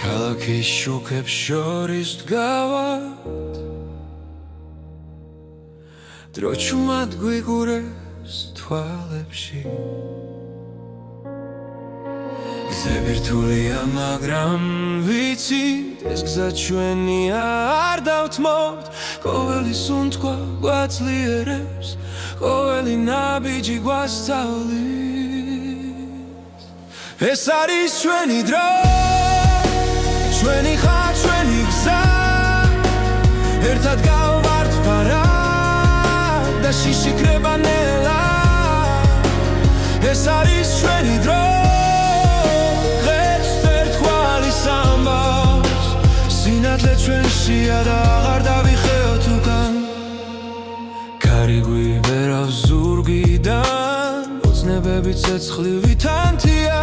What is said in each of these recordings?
ქალაქის შუქებს შორის დგავად დრო ჩუმად გვიგურეს თვალებში გზები რთულია მაგრამ ვიცით ეს გზა ჩვენია არ დავთმობთ ყოველი სუნთქვა გვაძლიერებს ყოველი ნაბიჯი გვასწავლის ეს არის ჩვენი დრო ჩვენი ხარ ჩვენი გზა ერთად გავვართ ფარად და შიშიქრება ნელა ეს არის ჩვენი დრო დღეს ერთგვარი სამბავს სინათლე ჩვენშია და აღარ დავიხეოთ უკან კარი გვიბერავს ზურგიდან ოცნებები ცეცხლივი თანთია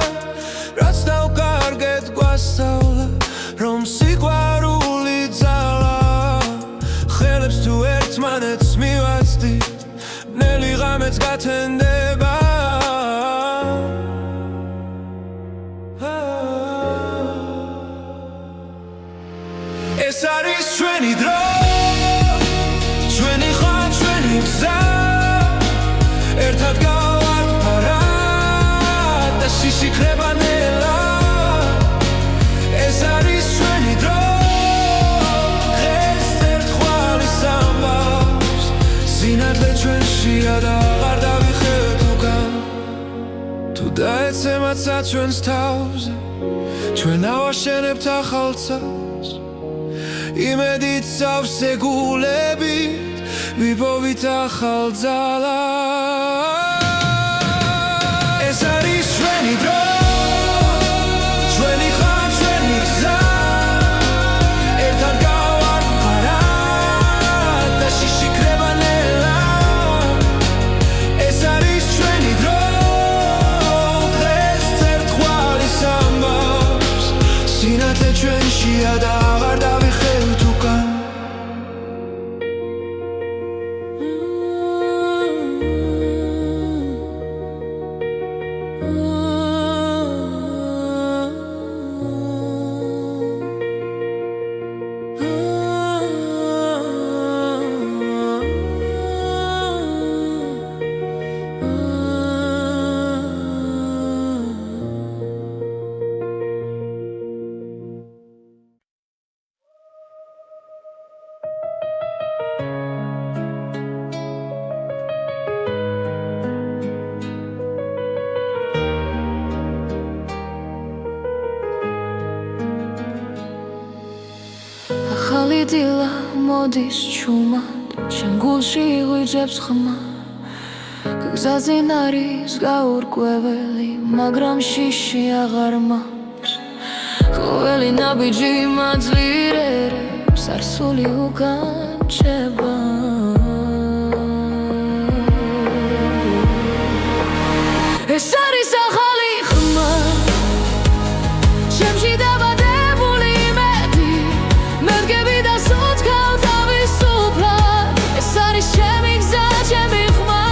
რაც დავკარგეთ გვასწავლა რომ სიყვარული ძალა ხელებს თუ ერთმანეთს მივაცდით ნელი ღამეც გათენდება ეს არის ჩვენი დრო ჩვენი ხარ ჩვენი გზა ერთად გავართ ფარად და შიშიქრება ნელა ეს არის ჩვენი დრო დღეს ერთგვარი სამბავს სინათლე ჩვენშია და აღარ დავიხევთ უკან თუ დაეცემაცა ჩვენს თავზე ჩვენ ავაშენებთ ახალ ცას იმედით სავსე გულებით ვიპოვით ახალ ძალას ეს არის ჩვენი დრო ჩვენი ხარ ჩვენი გზა ერთად გავართ ფარად და შიშიქრება ნელა ეს არის ჩვენი დრო დღეს ერთგვარი სამბავს სინათლე ჩვენშია და აღარ დავიხევთ უკან ახალი დილა მოდის ჩუმად ჩემ გულში იღვიძებს ხმა გზაზე არის გაურკვეველი მაგრამ შიში აღარ მაქვს ყოველი ნაბიჯი მაძლიერებს არსული უკან ჩება ეს არის ახალი ხმა ჩემში დაბადებული იმედი მე ვდგები და სუცქავ თავისუფლად ეს არის ჩემი გზა ჩემი ხმა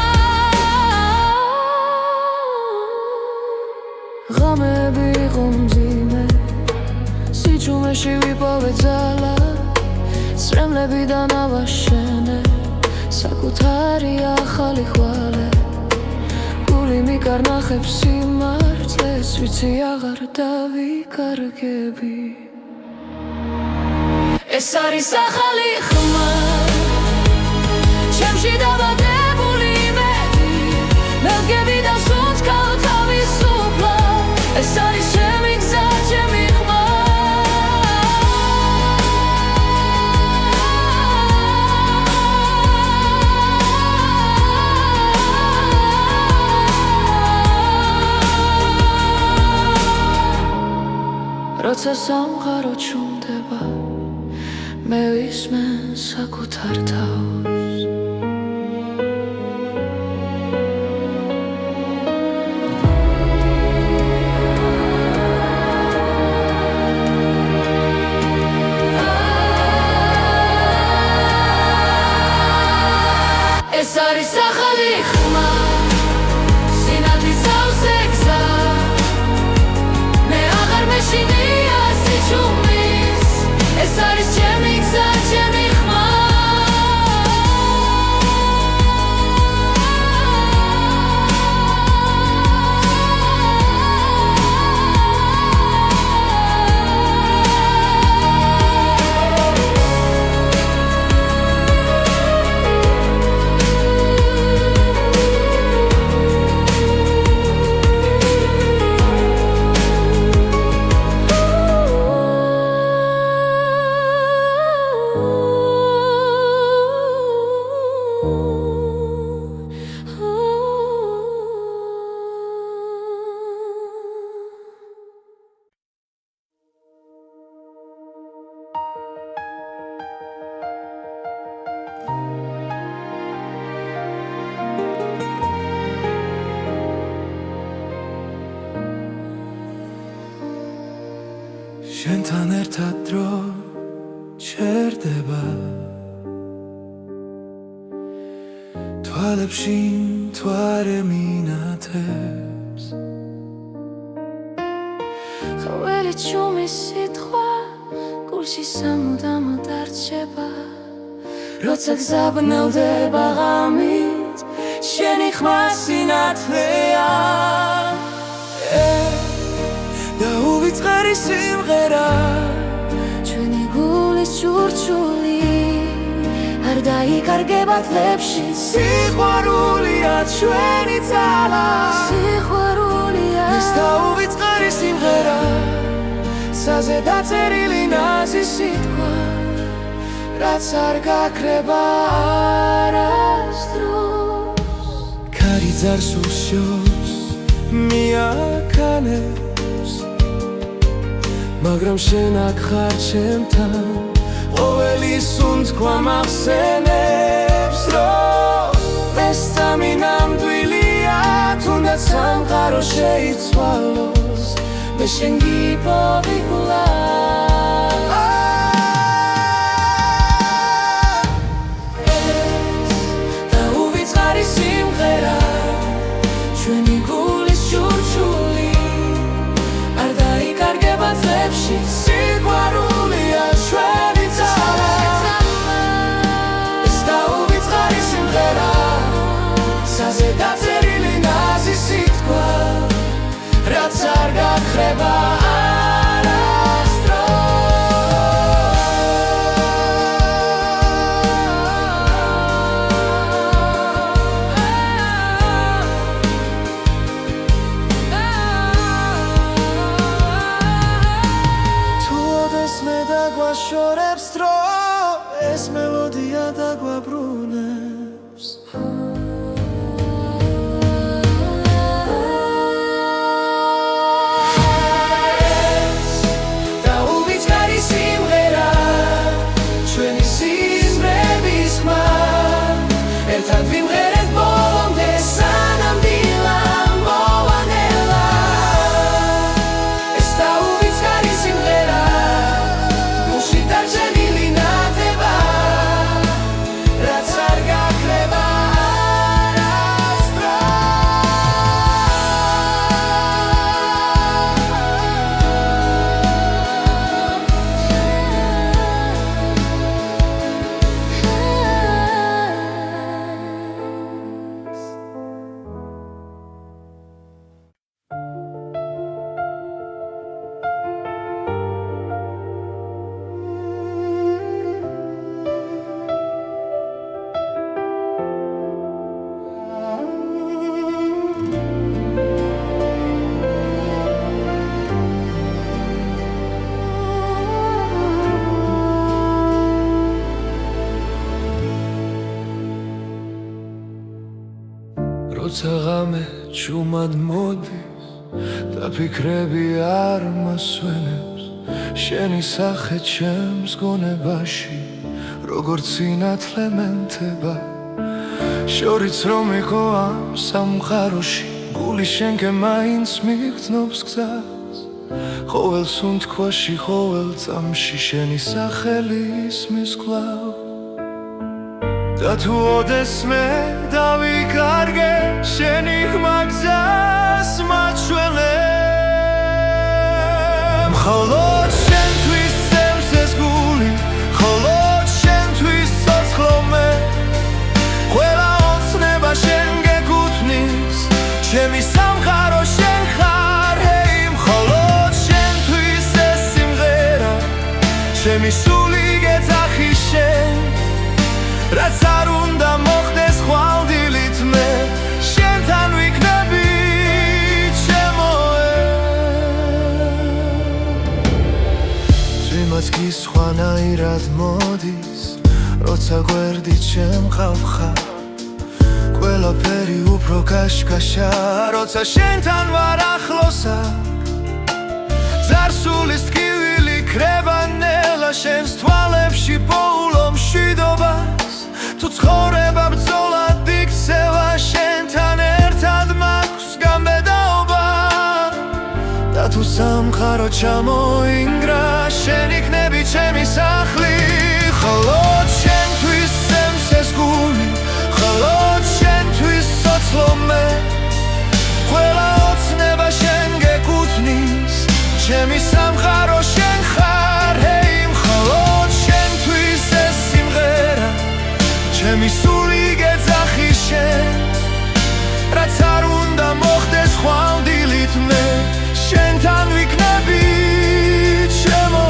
ღამეები იყო მძიმე სიჩუმეში ვიპოვე ძალა სრემლებიდან ავაშენე საკუთარი ახალი ხვალე გული მიკარნახებს სიმართლეს ვიცი აღარ დავიკარგები ეს არის ახალი ხმა ჩემში დაბადებული იმედი მე ვდგები და სუნთქავ თავისუფლად ეს არის ჩემი გზა ჩემი ხმა როცა სამყარო ჩუმდება მე ვისმენ საკუთარ თავს ეს არის ახალი ხმა სინათლის სავსე გზა მე აღარ მეშინია სიჩუმე შენთან ერთად დრო ჩერდება თვალებში მთვარე მინათებს ყოველი ჩუმი სიტყვა გულში სამუდამოდ არჩება როცა გზაბნელდება ღამით შენი ხმა სინათლეა და უვიწყარი სიმღერა ჩვენი გულის ჩურჩული არ დაიკარგება თლებში სიყვარულია ჩვენი ძალა სიყვარულია ეს და უვიწყარი სიმღერა საზე დაწერილი ნაზი სიტყვა რაც არ გაქრება არასდროს ქარი ძარს უსჯობს მიაქანებს მაგრამ შენ აქ ხარ ჩემთან ყოველი სუნთქვა მახსენებს რომ ეს სამი ნამდვილია თუნდაც სამყარო შეიცვალოს მე შენ გიპოვი კვლავ და უვიწყარი სიმღერა ჩვენი გულის ჩურჩული არ დაიკარგება თლებში სიყვარულია ჩვენი ძალა ეს და უვიწყარი სიმღერა საზე დაწერილი ნაზი სიტყვა რაც არ გაქრება შორებს დრო ეს მელოდია დაგვაბრუნებს და უვიწყარი სიმღერა ჩვენი სიზმრების ხმა ერთად ვიმღერეთ ბოლომდე სანამ დილა მოვანელა ეს და უვიწყარი სიმღერა როცა ღამე ჩუმად მოდის და ფიქრები არ მასვენებს შენი სახე ჩემს გონებაში როგორც სინათლე მენთება შორიც რომ იყო ამ სამყაროში გული შენკე მაინც მიგრძნობს გზას ყოველ სუნთქვაში ყოველ წამში შენი სახელი ისმის კვლავ და თუ ოდესმე დავიკარგე შენი ხმა გზას მაჩვენებ მხოლოდ შენთვის წევს ეს გული მხოლოდ შენთვის ცოცხლო მე ყველა ოცნება შენ გეკუთვნის ჩემი სამყარო შენ ხარ ჰეი მხოლოდ შენთვის ეს სიმღერა ჩემი სული გეძახი შენ რაც არ უნდა მოხდეს ხვალდილით მე შენთან ვიქნები ჩემოე ძვიმაც კი სხვანაირად მოდის როცა გვერდით შემყავ ხარ ყველაფერი უფრო კაშკაშა როცა შენთან ვარ ახლოსა ძარსულის ტკივილი ქრება ნელა შენს თვალებში პოულო მშვიდობას თუ ცხოვრება ბრძოლად იქცევა შენთან ერთად მაქვს გამბედაობა და თუ სამყარო ჩამოინგრა ჩემი სამყარო შენ ხარ ჰეი მხოლოდ შენთვის ეს სიმღერა ჩემი სული გეძახი შენ რაც არ უნდა მოხდეს ხვალ დილით მე შენთან ვიქნები ჩემო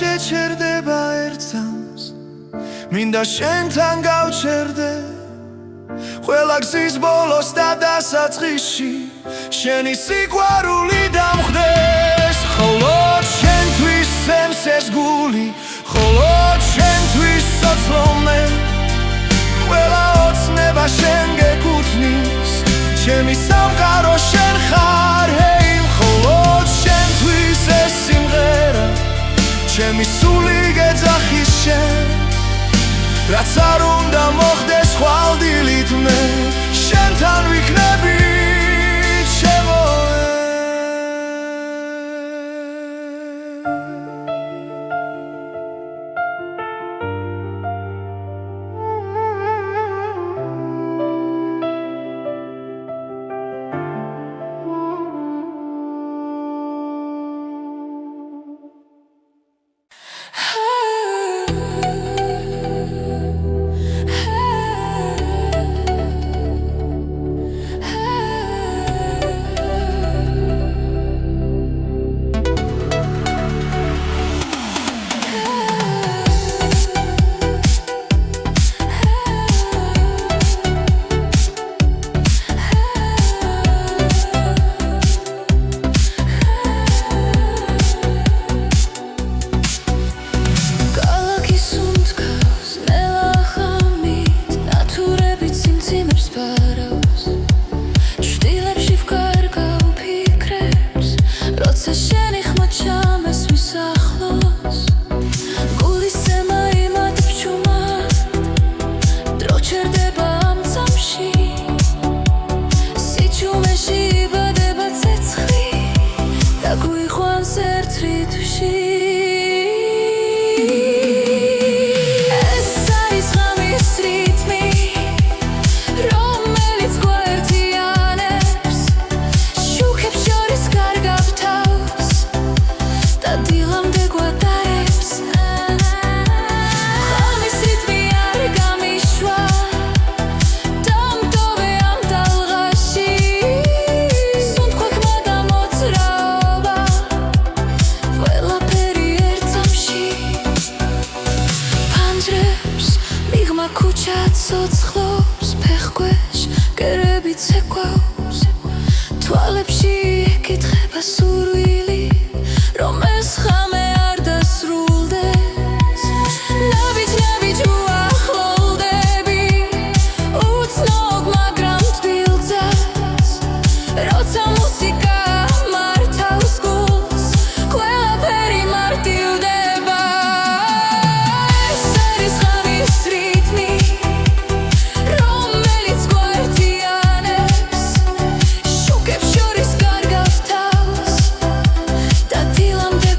შეჩერდება ერთს მინდა შენთან გავჩერდე ყველა გზის ბოლოს და დასაწყისში შენი სიყვარული დამხდეს მხოლოდ შენთვის სემს ეს გული მხოლოდ შენთვის სოცლომე ყველა ოცნება შენ გეკუთვნის ჩემი სამყარო შენ ხარ ჰეი მხოლოდ შენთვის ეს სიმღერა ჩემი სული გეძახი შენ რაც არ უნდა მოხდეს ხვალ დილით მე შენთან ვიქნები ჩემო ცოცხლობს ფეხქვეშ კერები ცეკვავს თვალებში ეკითხება სურვილი რომ ეს ხამე არ დასრულდეს ნაბიჯ უახლოვდები უცნობ მაგრამ თბილძას როცა მუსიკა მართავს გულს ყველაფერი მარტივდება ეს არის ხამის რიტმი შუკებს შორის გარგავს თავს და დილამდე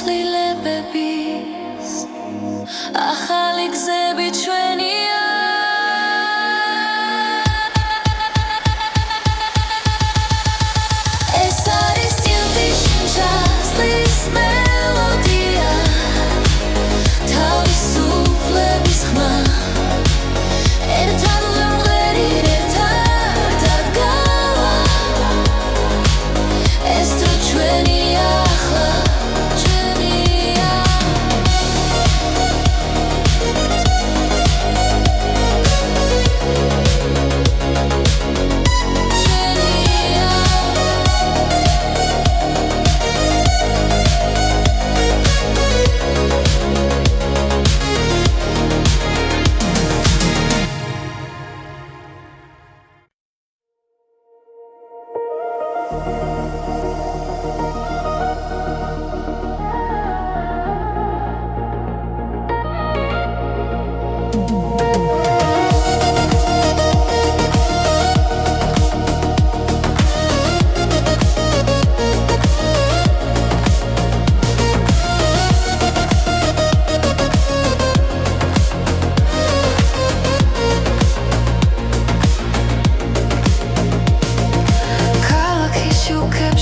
ცვლილებების ახალი გზები ჩვენია ეს არის წილთის ჩასლის მელოდია თავისუფლების ხმა ერთად ვიმღერით ერთად დადგავა ეს დრო ჩვენია ახლა ჩვენია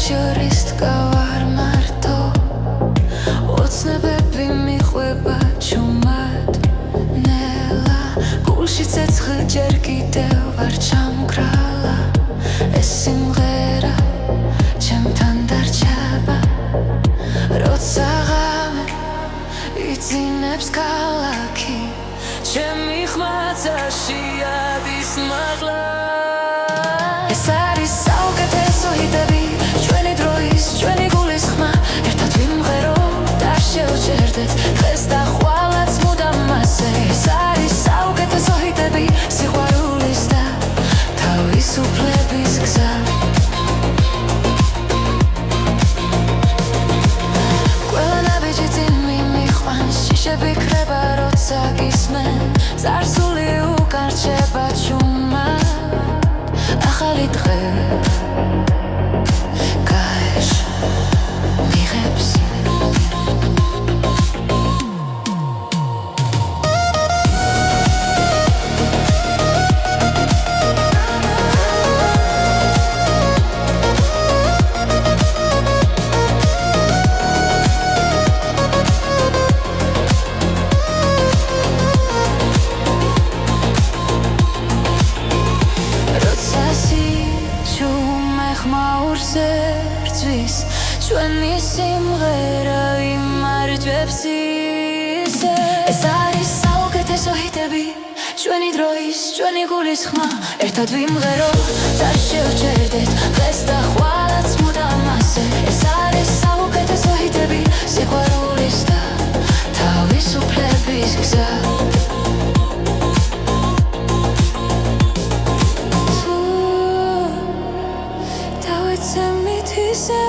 შორის დგავარ მარტო ოცნებები მიყვება ჩუმად ნელა გულში ცეცხლ ჯერ კიდევ ვარ ჩამგრალა ეს სიმღერა ჩემთან დარჩება როცა ღამე იძინებს ქალაქი ჩემი ხმაცაში ადის მაღლა ეს არის საუკეთესო ჰიტები ჩვენი დროის, ჩვენი გულის ხმა ერთად ვიმღეროთ, არ შევჭერდეთ დღეს და ხვალაც მუდამ მასე ეს არის საუკეთესო ჰიტები სიყვარულის და თავისუფლების გზა ყველა ნაბიჯი წინ მიმიყვანს შიშები ქრება როცა გისმენ წარსული უკარჩება ჩუმად ახალი დღე ჩვენი სიმღერა იმარჯვებს ისე ეს არის საუკეთესო ჰიტები ჩვენი დროის, ჩვენი გულის ხმა ერთად ვიმღეროთ, არ შევჭერდეთ დღეს და ხვალაც მუდამ ასე ეს არის საუკეთესო ჰიტები სიყვარულის და თავისუფლების გზა დავიცემით ისე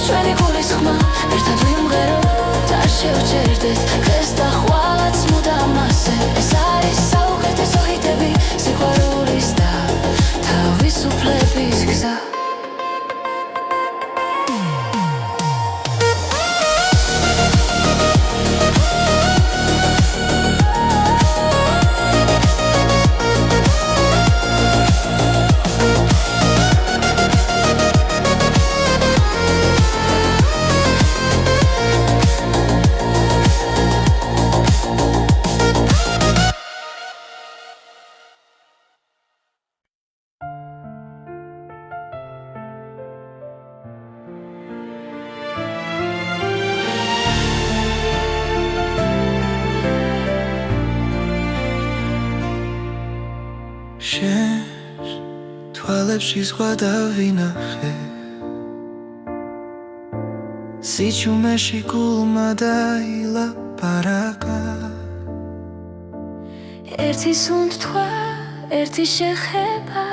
ჩვენი გულის ხმა ერთად ვიმღეროთ, არ შევჭერდეთ დღეს და ხვალაც მუდამ ასე ეს არის საუკეთესო ჰიტები სიყვარულის და თავისუფლების გზა შენს თვალებში ზღვა დავინახე სიჩუმეში გულმა დაილაპარაკა ერთი სუნთქვა, ერთი შეხება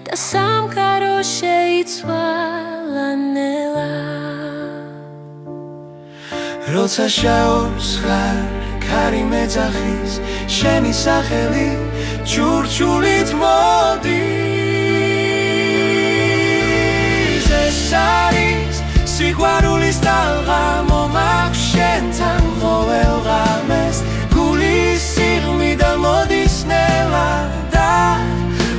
და სამყარო შეიცვალა ნელა როცა შაურს ხარ ქარი მეძახის შენი სახელი ჩურჩულით მოდის ეს არის სიყვარულის ტალღა მომაქვს შენთან ყოველ ღამეს გულის სიღმიდა მოდის ნელა და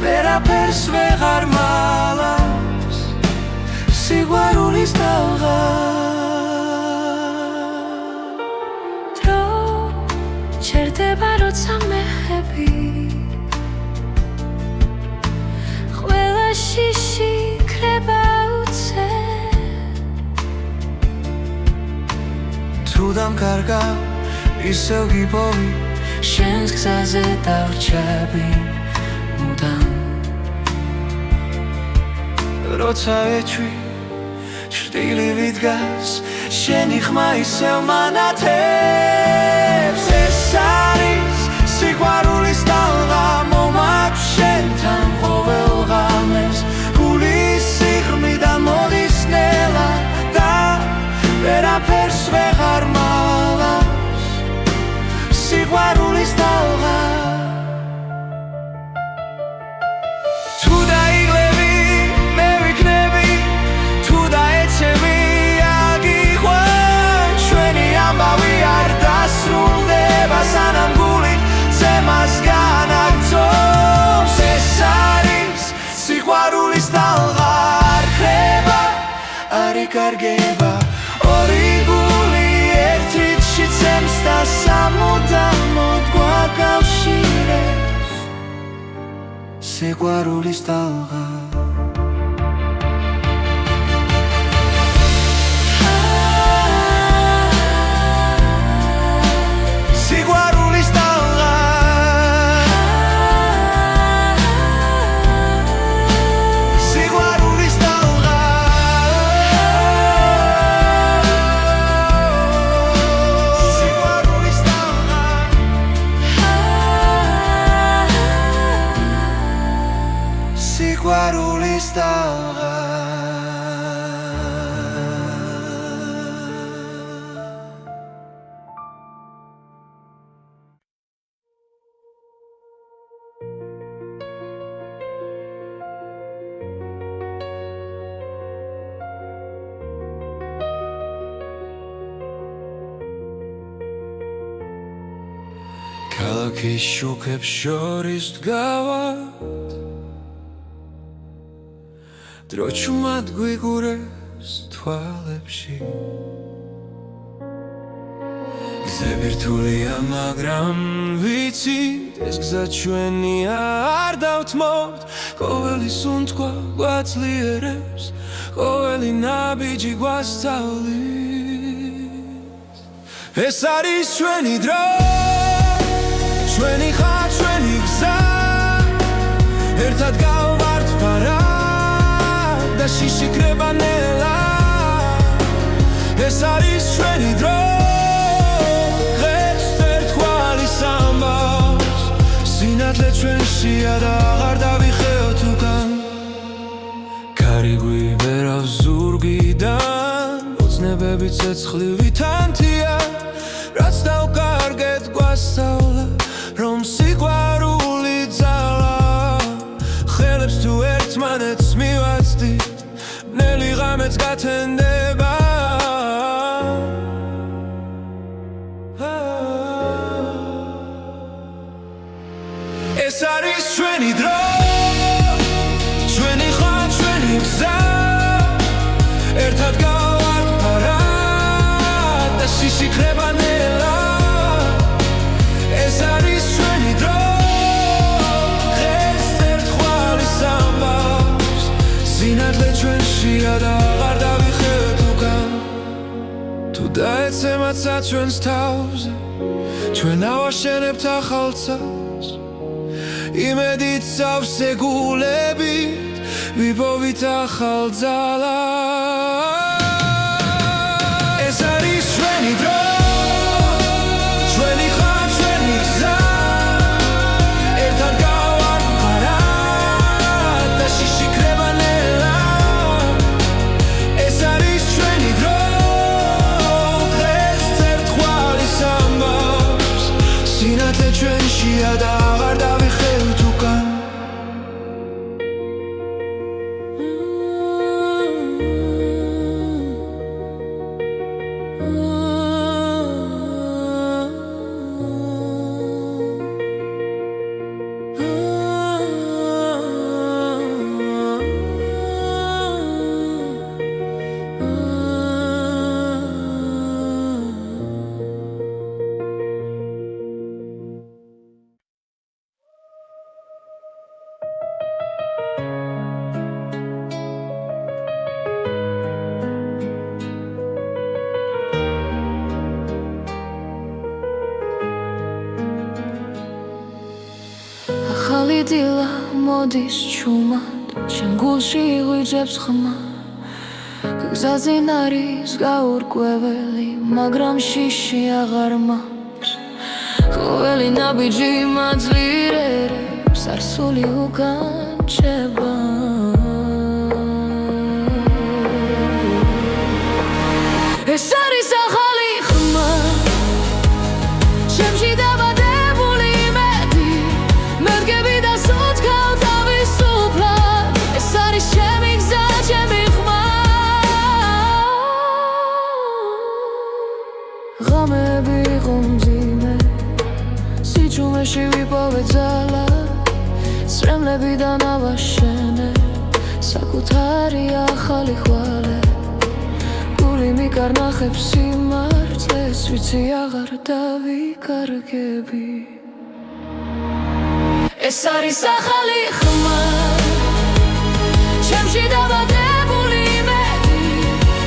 ვერაფერს ვეღარ მალავს სიყვარულის ტალღა დრო ჩერდება როცა მეჰები ყველა შიში ქრება უცე თუ დამკარგავ ისევ გიპოვი შენს გზაზე დავრჩები მუდამ როცა ეჩვი ჭრილი ვიდგას შენი ხმა ისევ მანათებს ეს არის სიყვარულის ტალღა მომაქვს შენთან ყოველ ღამეს გულის სიღმიდან მოდის ნელა და ვერაფერს ვეღარ მალავს სიყვარულის ტალღა თუ დაიღლები მე ვიქნები თუ დაეცემი აგიყვან ჩვენი ამბავი არ დასრულდება სანამ გული ცემას განაგწობს ეს არის სიყვარულის ტალღა არ ხრება არ იკარგება ორი გული ერთ რიცში ცემს და სამუდამოდ გვაკავშირებს სიყვარულის ტალღა სიყვარულის ტალღა სიყვარულის ტალღა სიყვარულის ტალღა სიყვარულის ტალღა ქალაქის შუქებს შორის დგავად დრო ჩუმად გვიგურეს თვალებში გზები რთულია მაგრამ ვიცით ეს გზა ჩვენია არ დავთმობთ ყოველი სუნთქვა გვაძლიერებს ყოველი ნაბიჯი გვასწავლის ეს არის ჩვენი დრო ჩვენი ხარ ჩვენი გზა ერთად გავვართ ფარად და შიში ქრება ნელა ეს არის ჩვენი დრო დღეს ერთგვარი სამბავს სინათლე ჩვენშია და აღარ დავიხეოთ უკან ქარი გვიბერავს ზურგიდან ოცნებები ცეცხლივი თანთია რაც დავკარგეთ გვასწავლა რომ სიყვარული ძალა ხელებს თუ ერთმანეთს მივაცდით ნელი ღამეც გათენდება ეს არის ჩვენი დრო ჩვენი ხარ ჩვენი გზა ერთად გავართ ფარად და შიში ქრება ნელა ეს არის ჩვენი დრო დღეს ერთგვარი სამბავს სინათლე ჩვენშია და აღარ დავიხევთ უკან თუ დაეცემაცა ჩვენს თავზე ჩვენ ავაშენებთ ახალ ცას იმედით სავსე გულებით ვიპოვით ახალ ძალას ეს არის ჩვენი დრო ჩვენი ხარ ჩვენი გზა ერთად გავართ ფარად და შიში ქრება ნელა ეს არის ჩვენი დრო დღეს ერთგვარი სამბავს შიშია და აღარ დავიხევით უკან ახალი დილა მოდის ჩუმად ჩემ გულში იღვიძებს ხმა გზაზე არის გაურკვეველი მაგრამ შიში აღარ მაქვს ყოველი ნაბიჯი მაძლიერებს არსული უკან რჩება ეს არის ახალი ხმა ჩემში დაბადებული იმედი მე ვდგები და სუნთქავ თავისუფლად ეს არის ჩემი გზა ჩემი ხმა ღამეები იყო მძიმე სიჩუმეში ვიპოვე ძალა წრემლებიდან ავაშენე საკუთარი ახალი ხვალე გული მიკარნახებს სიმართლეს ვიცი აღარ დავიკარგები ეს არის ახალი ხმა ჩემში დაბადებული იმედი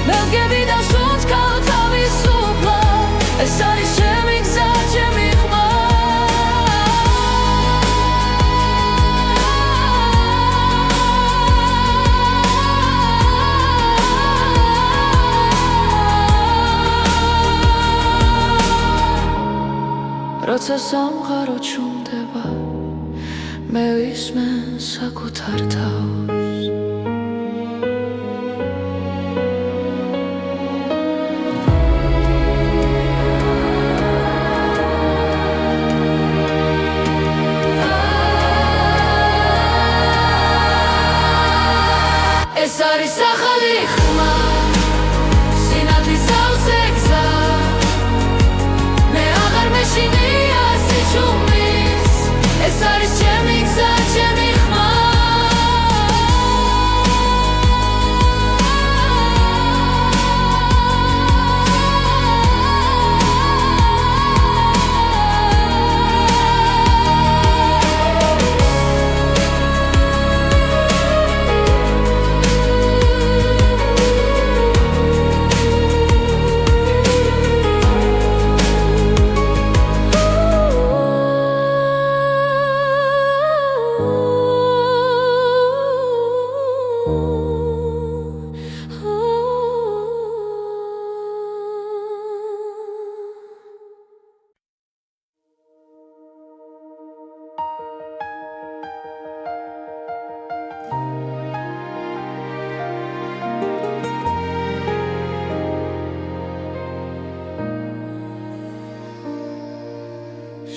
მე ვდგები და სუნთქავ თავისუფლად ეს არის ჩემი გზა ჩემი ხმა როცა სამყარო ჩუმდება მე ვისმენ საკუთარ თავს ეს არის ახალი ხმა სინათლის ავზე გზა მე აღარ მეშინია სიჩუმის ეს არის ჩემი გზა ჩემი ხმა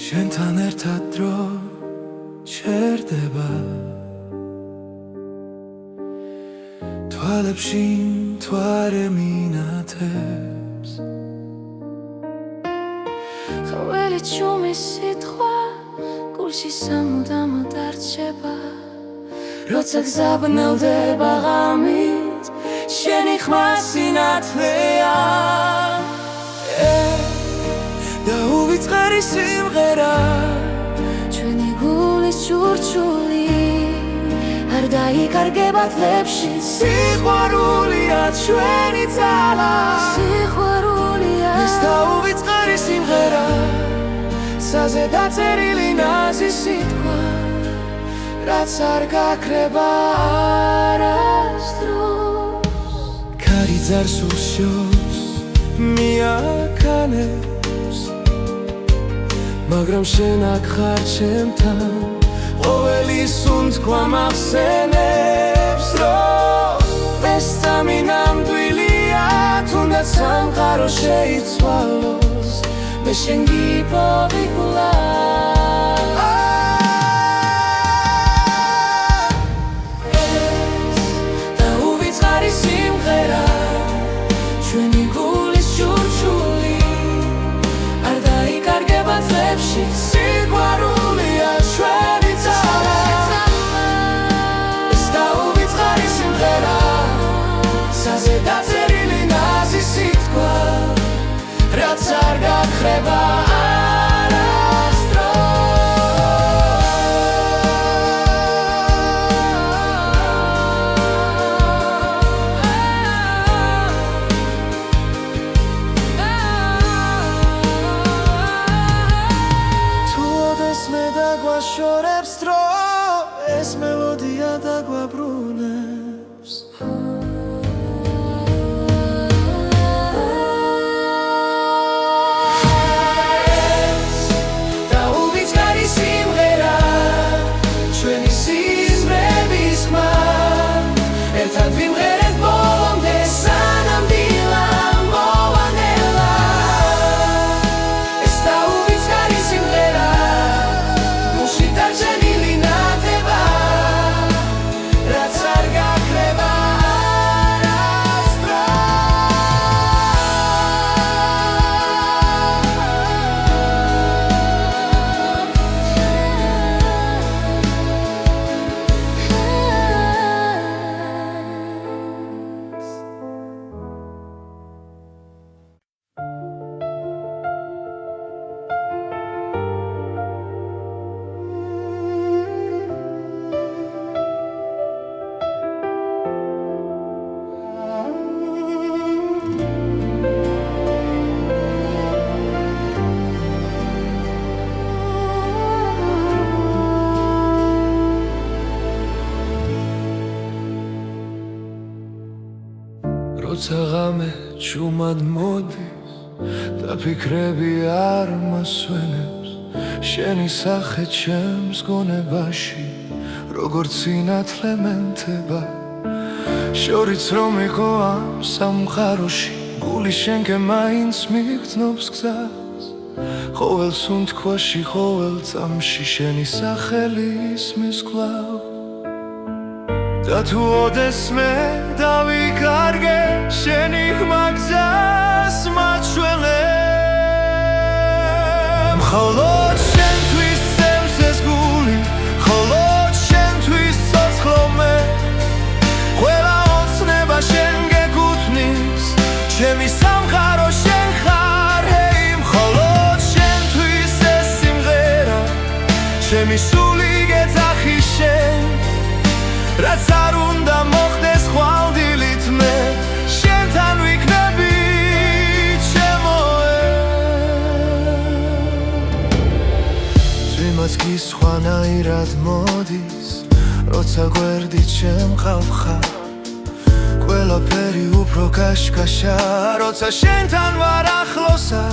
შენთან ერთად დრო ჩერდება თვალებში მთვარე მინათებს ყოველი ჩუმი სიტყვა გულში სამუდამოდ არჩება როცა გზაბნელდება ღამით შენი ხმა სინათლეა და უვიწყარი სიმღერა ჩვენი გულის ჩურჩული არ დაიკარგება თლებში სიყვარულია ჩვენი ძალა სიყვარულია ეს და უვიწყარი სიმღერა საზე დაწერილი ნაზი სიტყვა რაც არ გაქრება არასდროს ქარი ძარს უშოს მიაქანებს მაგრამ შენ აქ ხარ ჩემთან ყოველი სუნთქვა მახსენებს რომ ეს სამი ნამდვილია თუნდაც სამყარო შეიცვალოს მე შენ გიპოვი კვლავ შორებს დრო ეს მელოდია დაგვაბრუნებს და უვიწყარი სიმღერა ჩვენი სიზმრების ხმა ერთად ვიმღერეთ ბოლომდე სანამ დილა მოვანელა ეს და უვიწყარი სიმღერა გულში დარჩენილი ნათება რაც არ გაქრება როცა ღამე ჩუმად მოდის და ფიქრები არ მასვენებს შენი სახე ჩემს გონებაში როგორც სინათლე მენთება შორიც რომ იყო ამ სამყაროში გული შენკენ მაინც მიგრძნობს გზას ყოველ სუნთქვაში ყოველ წამში შენი სახელი ისმის კვლავ და თუ ოდესმე დავიკარგე შენი ხმა გზას მაჩვენებ მხოლოდ შენთვის სემს ეს გული მხოლოდ შენთვის ცოცხლობ ყველა ოცნება შენ გეკუთვნის ჩემი სამყარო შენ ხარ ჰეი მხოლოდ შენთვის ეს სიმღერა ჩემი სული გეძახი შენ რაც არ უნდა მოხდეს ხვალდილით მე შენთან ვიქნები ჩემოე ძვიმაც კი სხვანაირად მოდის როცა გვერდით შემყავ ხარ ყველაფერი უფრო კაშკაშა როცა შენთან ვარ ახლოსა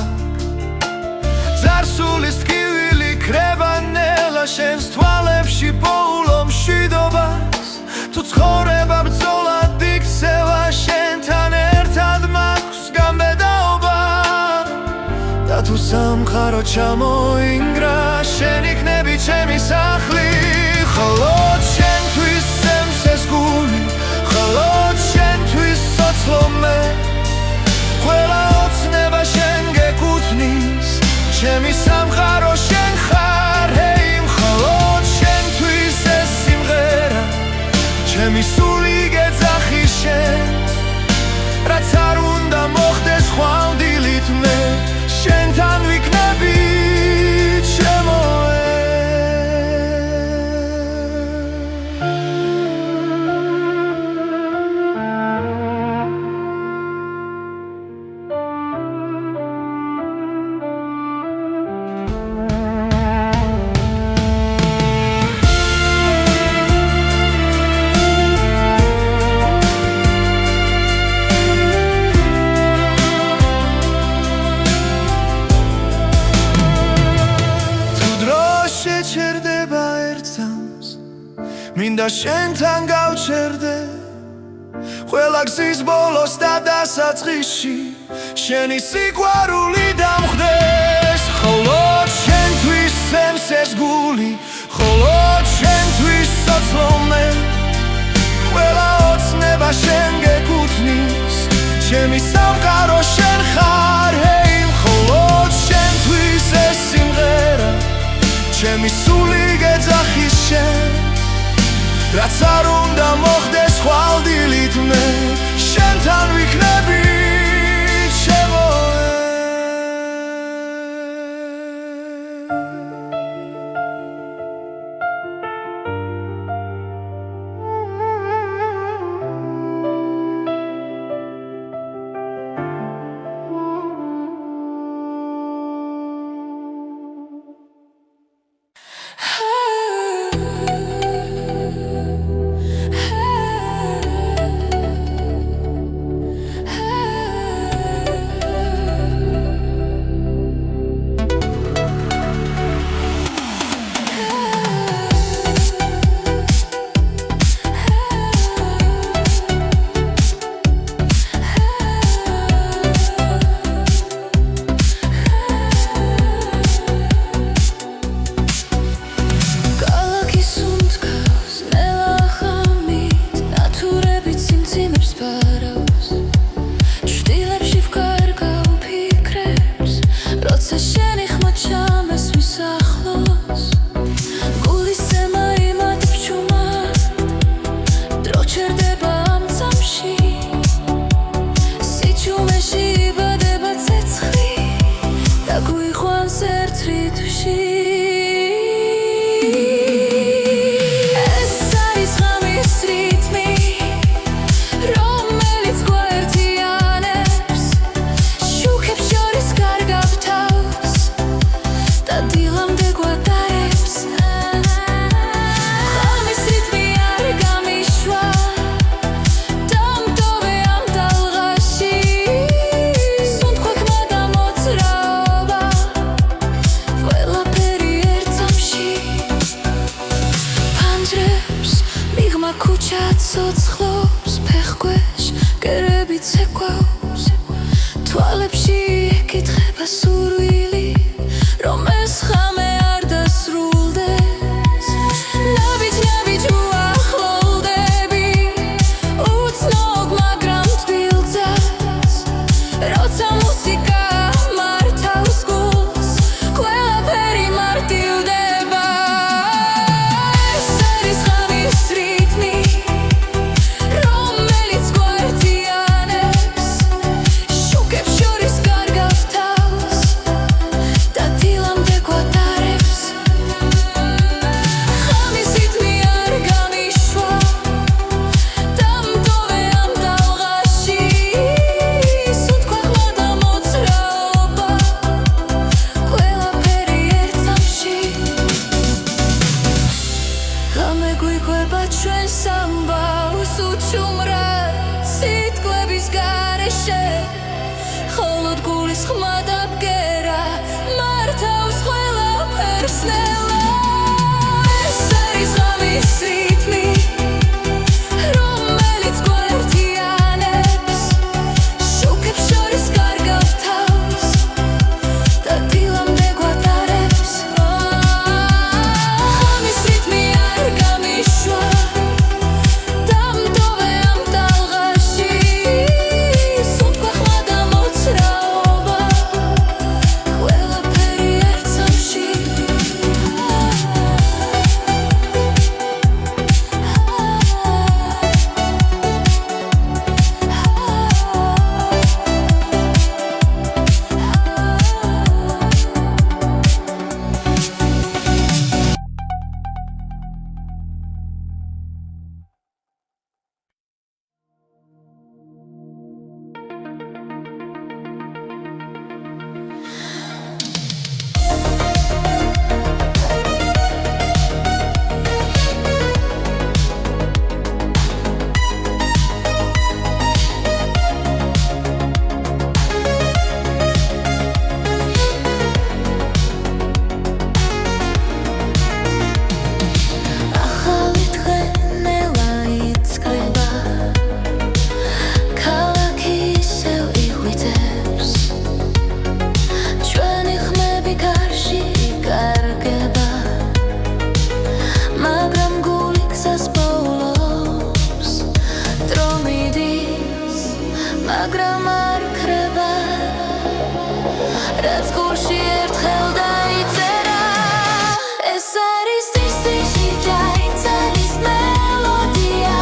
ძარსულის ტკივილი ქრება ნელა შენს თვალებში პოულო მშვიდობა თუ ცხოვრება ბრძოლად იქცევა შენთან ერთად მაქვს გამბედაობა და თუ სამყარო ჩამოინგრა შენ იქნები ჩემი სახლი მხოლოდ შენთვის სემს ეს გული მხოლოდ შენთვის ცოცხლობ მე ყველა ოცნება შენ გეკუთვნის ჩემი სამყარო შენ ხარ ჰეი მხოლოდ შენთვის ეს სიმღერა ჩემი სული გეძახი შენ რაც არ უნდა მოხდეს ხვალდილით მე შენთან ვიქნები ჩემოე მინდა შენთან გავჩერდე ყველა გზის ბოლოს და დასაწყისში შენი სიყვარული დამხდეს მხოლოდ შენთვის სემს ეს გული მხოლოდ შენთვის ცოცხლობ მე ყველა ოცნება შენ გეკუთვნის ჩემი სამყარო შენ ხარ ჰეი მხოლოდ შენთვის ეს სიმღერა ჩემი სული გეძახი შენ რაც არ უნდა მოხდეს ხვალდილით მე შენთან ვიქნები ჩემოე დილამდე გვატარებს ხალმის რიტმი არ გამიშვა დამტოვე ამ ტალღაში სუნთქვა და მოძრაობა ყველაფერი ერთ წამში ფანჯრებს მიღმა ქუჩა ცოცხლობს ფეხქვეშ კერები ცეკვავს თვალებში ეკითხება სურვილი რომ ეს ხამე არ დასრულდეს ნაბიჯ უახლოვდები უცნობ მაგრამ თბილძას როცა მუსიკა მართავს გულს ყველაფერი მარტივდება ეს არის ხამის რიტმი რომელიც გვართიანებს შუქებს შორის კარგავს თავს და დილამდე გვატარებს ხამის რიტმი არ გამიშვა დამტოვე ამ ტალღაში სუნთქვა და მოძრაობა ყველაფერი ერთ წამში ღამე გვიყვება ჩვენს ამბავს უჩუმრად სიტყვების გარეშე ხოლოდ გულის ხმა და ბგერა მართავს ყველაფერს ნელა ეს არის ღამის რიტმი რომელიც გვართიანებს შუქებს შორის კარგავს თავს და დილამდე გვატარებს ხამის რიტმი არ გამიშვა დამტოვე ამ ტალღაში სუნთქვა და მოძრაობა ყველაფერი ერთ წამში ახალი დღე ნელა იწყება ქალაქი ისევ იღვიძებს ჩვენი ხმები გარში იკარგება მაგრამ გული გზას პოულობს დრო მიდის მაგრამ არ ქრება რაც გულში ერთხელ დაიწერა ეს არის ტისტიში ჩაიწერის მელოდია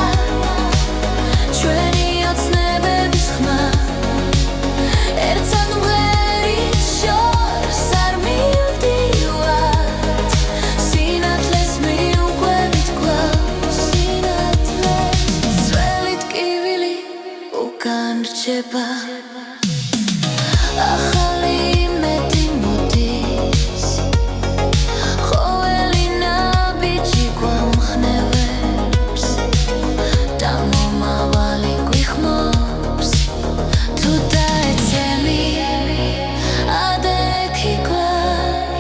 ჩვენი ოცნებების ხმა ერთად მღერის შორს არ მივდივართ სინათლეს მიუყვებით კვლავ სინათლეს ძველი ტკივილი უკან რჩება ახალი იმედი მოდის ყოველი ნაბიჯი გვამხნევებს და მომავალი გვიხმობს თუ დაეცემი ადექი კვლავ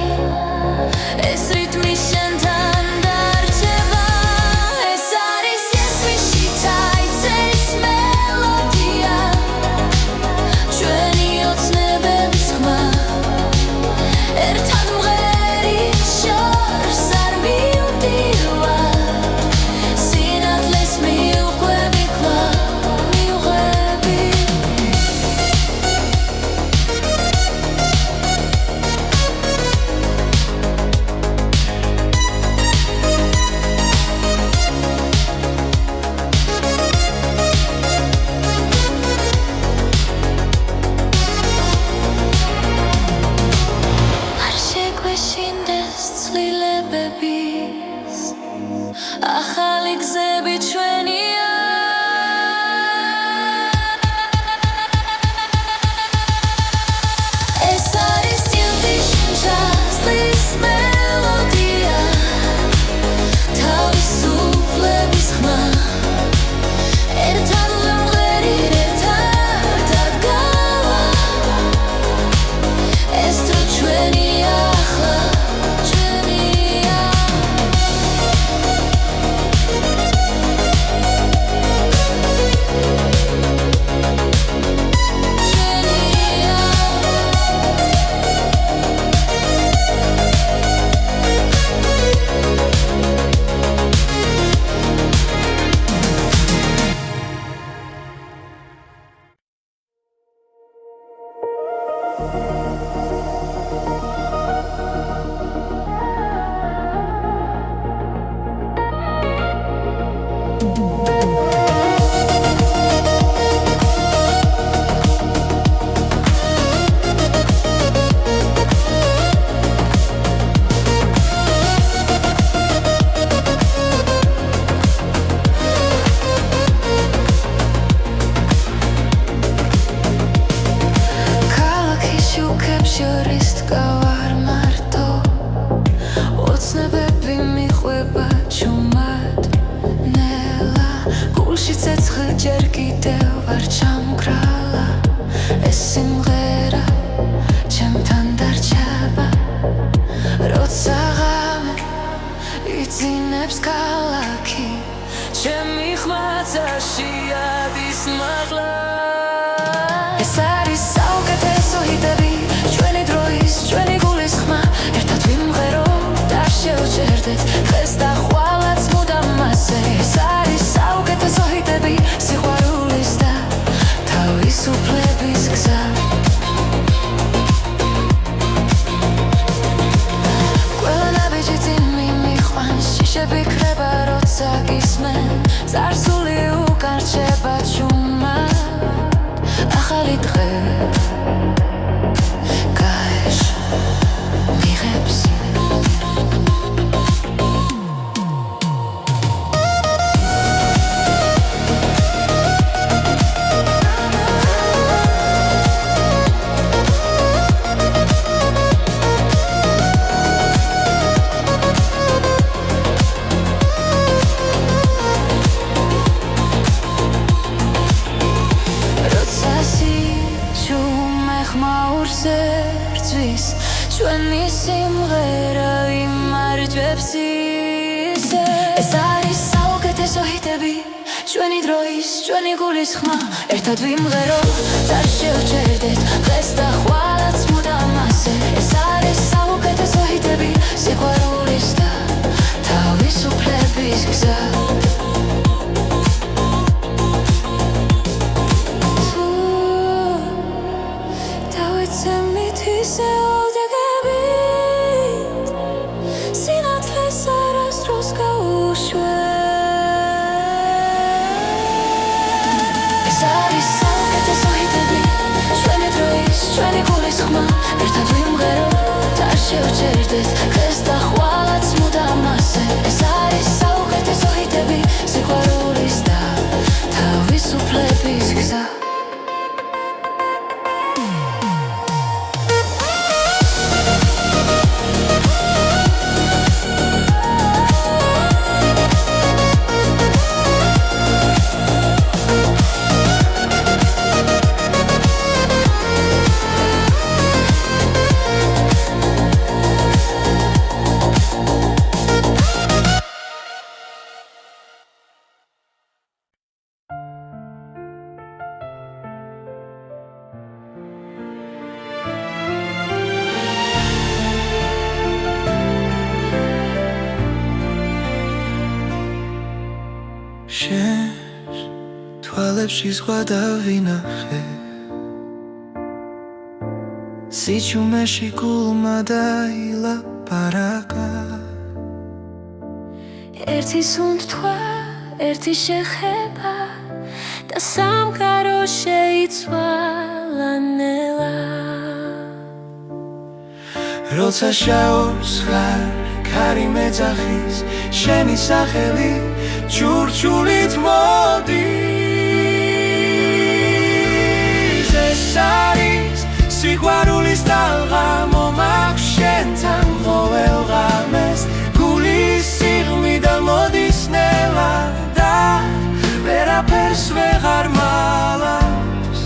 ეს რიტმი შენთან დარჩება ეს არის ესმიში ჩაიწერის მელოდია ჩვენი ოცნებების ხმა ერთად მღერის შორს არ მივდივართ სინათლეს მივყვები კვლავ მივყვები არ შეგვეშინდეს ცვლილებების ახალი გზები ჩვენია ეს არის ტილტი შენჩასლის მე ჯერ კიდევ ვარ ჩამქრალა ეს სიმღერა ჩემთან დარჩება როცა ღამე იძინებს ქალაქი ჩემი ხმაცაში ადის მაღლა ეს არის საუკეთესო ჰიტები ჩვენი დროის ჩვენი გულის ხმა ერთად ვიმღეროთ არ შევჭერდეთ დღეს და ხვალაც მუდამ მასე ეს არის საუკეთესო ჰიტები სიყვარულის და თავისუფლების გზა ყველა ნაბიჯი წინ მიმიყვანს შიშები ქრება როცა გისმენ წარსული უკან რჩება ჩუმად ახალი დღე გაეშ მიღებს ჩვენი სიმღერა იმარჯვებს ისე ეს არის საუკეთესო ჰიტები ჩვენი დროის ჩვენი გულის ხმა ერთად ვიმღეროთ არ შევჭერდეთ დღეს და ხვალაც მუდამ ასე ეს არის საუკეთესო ჰიტები სიყვარულის და თავისუფლების გზა ჩვენი გულის ხმა ერთად ვიმღეროთ არ შევჭერდეთ დღეს და ხვალაც მუდამ ასე ეს არის საუკეთესო ჰიტები სიყვარულის და თავისუფლების გზა შენს თვალებში ზღვა დავინახე სიჩუმეში გულმა დაილაპარაკა ერთი სუნთქვა ერთი შეხება და სამყარო შეიცვალა ნელა როცა შაურს ხარ ქარი მეძახის შენი სახელი ჩურჩულით მოდის ეს არის სიყვარულის ტალღა მომაქვს შენთან ყოველ ღამეს გულის სიღმიდან მოდის ნელა და ვერაფერს ვეღარ მალავს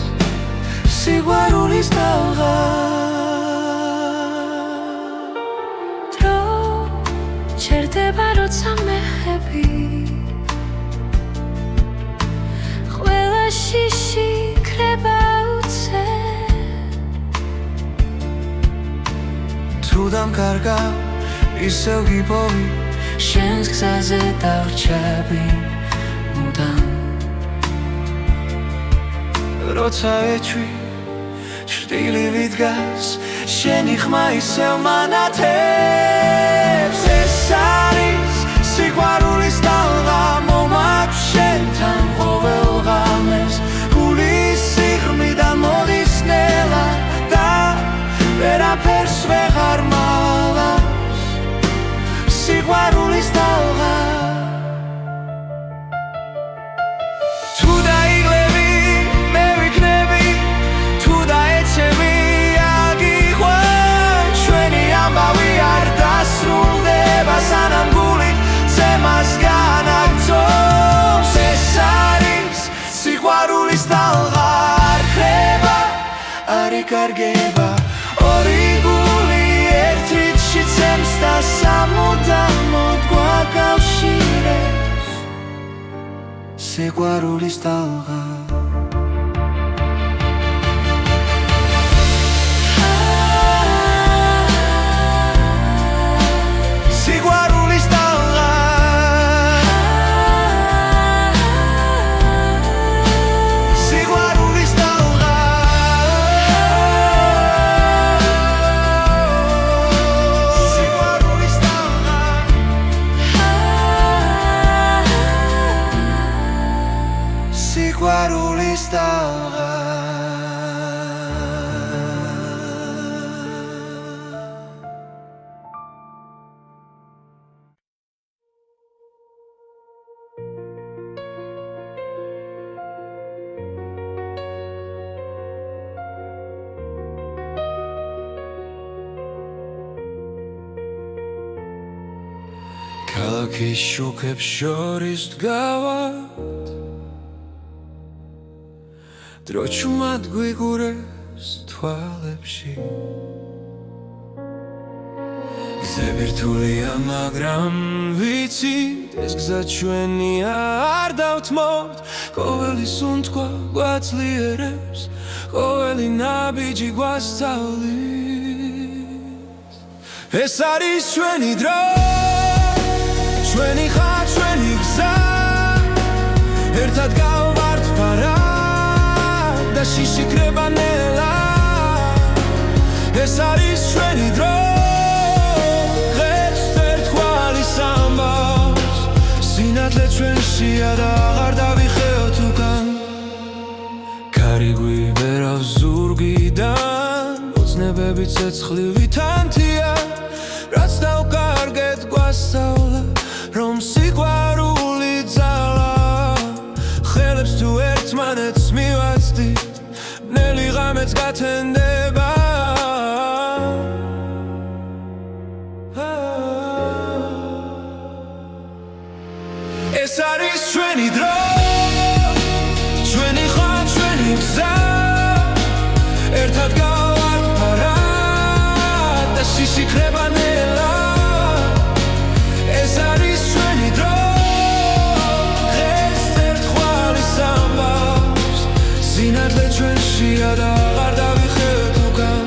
სიყვარულის ტალღა დრო ჩერდება როცა მეხები შიში ქრება უცე თუ დამკარგავ ისევ გიპოვი შენს გზაზე დავრჩები მუდამ როცა ეჩვი ჭრდილივით დგას შენი ხმა ისევ მანათებს ეს არის სიყვარულის ტალღა მომაქვს შენთან ყოველ ღამეს გულის სიღმიდან მოდის ნელა და ვერაფერს ვეღარ მალავს სიყვარულის ტალღა თუ დაიღლები მე ვიქნები თუ დაეცემი აგიყვან ჩვენი ამბავი არ დასრულდება სიყვარულის ტალღა სიყვარულის ტალღა სიყვარულის ტალღა სიყვარულის ტალღა სიყვარულის ტალღა ქალაქის შუქებს შორის დგავართ დრო ჩუმად გვიგურეს თვალებში გზები რთულია მაგრამ ვიცით ეს გზა ჩვენია არ დავთმობთ ყოველი სუნთქვა გვაძლიერებს ყოველი ნაბიჯი გვასწავლის ეს არის ჩვენი დრო ჩვენი ხარ ჩვენი გზა ერთად გავვართ ფარად და შიშიქრება ნელა ეს არის ჩვენი დრო დღეს ერთგვარი სამბავს სინათლე ჩვენშია და აღარ დავიხეოთ უკან კარი გვიბერავს ზურგიდან ოცნებები ცეცხლივი თანთია რაც დავკარგეთ გვასწავლა რომ სიყვარული ძალა ხელებს თუ ერთმანეთს მივაცდით ბნელი ღამეც გათენდება ეს არის ჩვენი დრო ჩვენი ხარ ჩვენი გზა ერთად გავართ ფარად და შიშიქრება ნელა ეს არის ჩვენი დრო დღეს ერთგვარი სამბავს სინათლე ჩვენშია და აღარ დავიხევთ უკან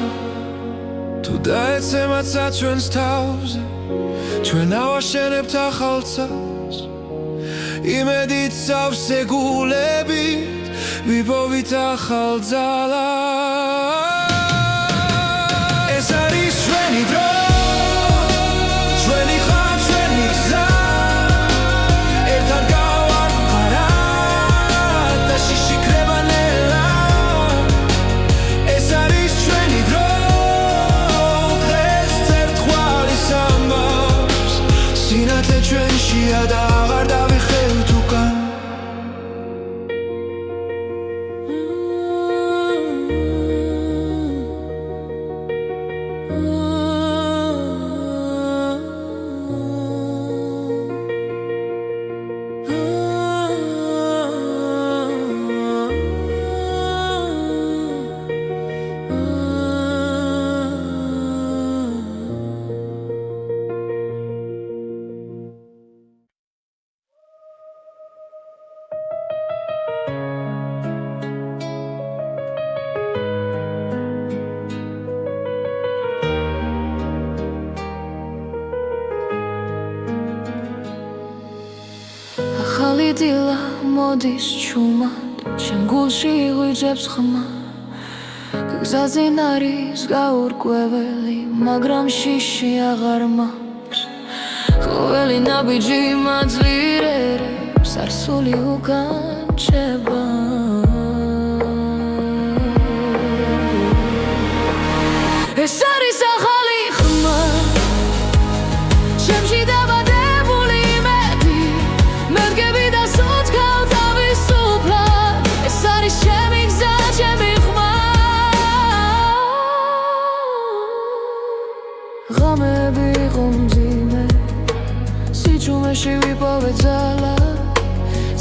თუ დაეცემაცა ჩვენს თავზე ჩვენ ავაშენებთ ახალ ცას იმედით სავსე გულებით ვიპოვით ახალ ძალას ეს არის ჩვენი დრო ჩვენი ხარ ჩვენი გზა ერთად გავართ ფარად და შიშიქრება ნელა ეს არის ჩვენი დრო დღეს ერთგვარი სამბავს სინათლე ჩვენშია და აღარ დავიხევთ უკან ახალი დილა მოდის ჩუმად ჩემ გულში იღვიძებს ხმა გზაზე არის გაურკვეველი მაგრამ შიში აღარ მაქვს ყოველი ნაბიჯი მაძლიერებს არსული უკან რჩება ეს არის ახალი ხმა ჩემში დაბადებული იმედი მე ვდგები და სუნთქავ თავისუფლად ეს არის ჩემი გზა ჩემი ხმა ღამეები იყო მძიმე სიჩუმეში ვიპოვე ძალა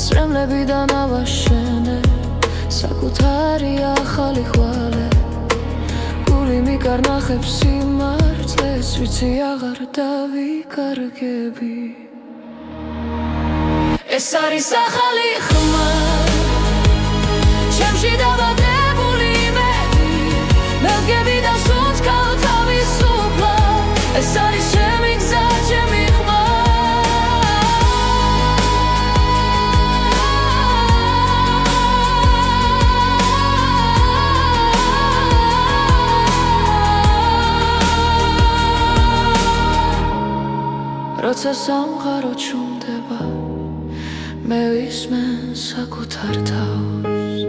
წრემლებიდან ავაშენე საკუთარი ახალი ხვალე გული მიკარნახებს სიმართლეს ვიცი აღარ დავიკარგები ეს არის ახალი ხმა ჩემში დაბადებული იმედი მელგები და სუნთქავ თავისუფლად ეს არის ჩემი გზა ჩემი ხმა როცა სამყარო ჩუმდება მე ვისმე საკუთარ თავს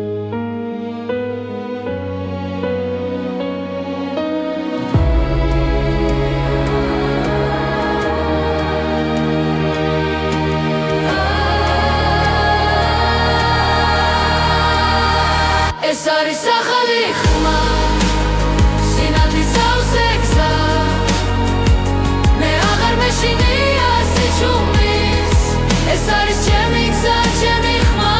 ეს არის ახალი ხმა სინათლის ავზე გზა მე აღარ მეშინია სიჩუმის ეს არის ჩემი გზა ჩემი ხმა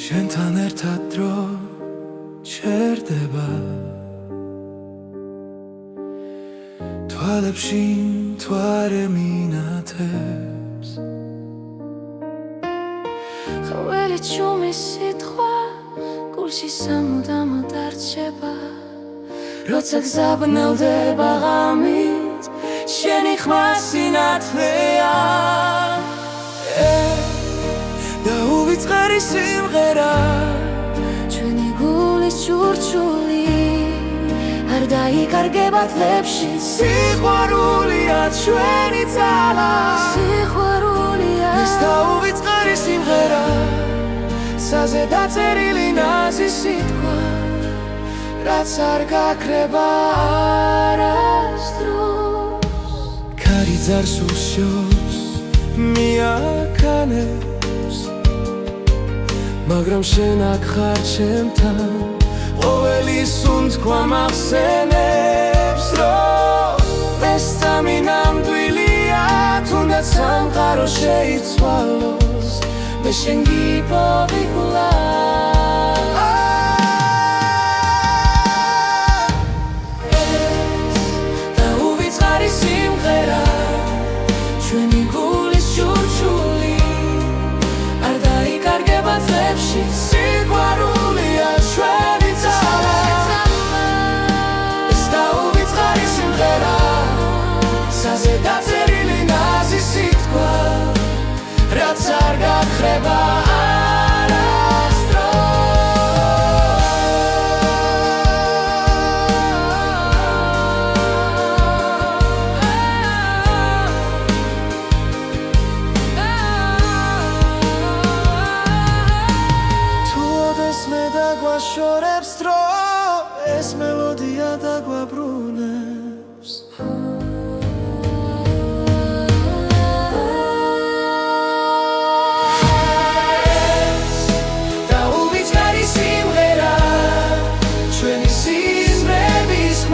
შენთან ერთად დრო ჩერდება თვალებში მთვარე მინათებს ყოველი ჩუმის სიტყვა გულში სამუდამოდ არჩება როცა გზაბნელდება ღამით შენი ხმა სინათლეა და უვიწყარი სიმღერა ჩვენი გულის ჩურჩული არ დაიკარგება თლებში სიყვარულია ჩვენი ძალა სიყვარულია ეს და უვიწყარი სიმღერა საზე დაწერილი ნაზი სიტყვა რაც არ გაქრება არასდროს ქარი ძარს უსჯობს მიაქანებს მაგრამ შენ აქ ხარ ჩემთან ყოველი სუნთქვა მახსენებს რომ ეს სამი ნამდვილია თუნდაც სამყარო შეიცვალოს მე შენ გიპოვი გულა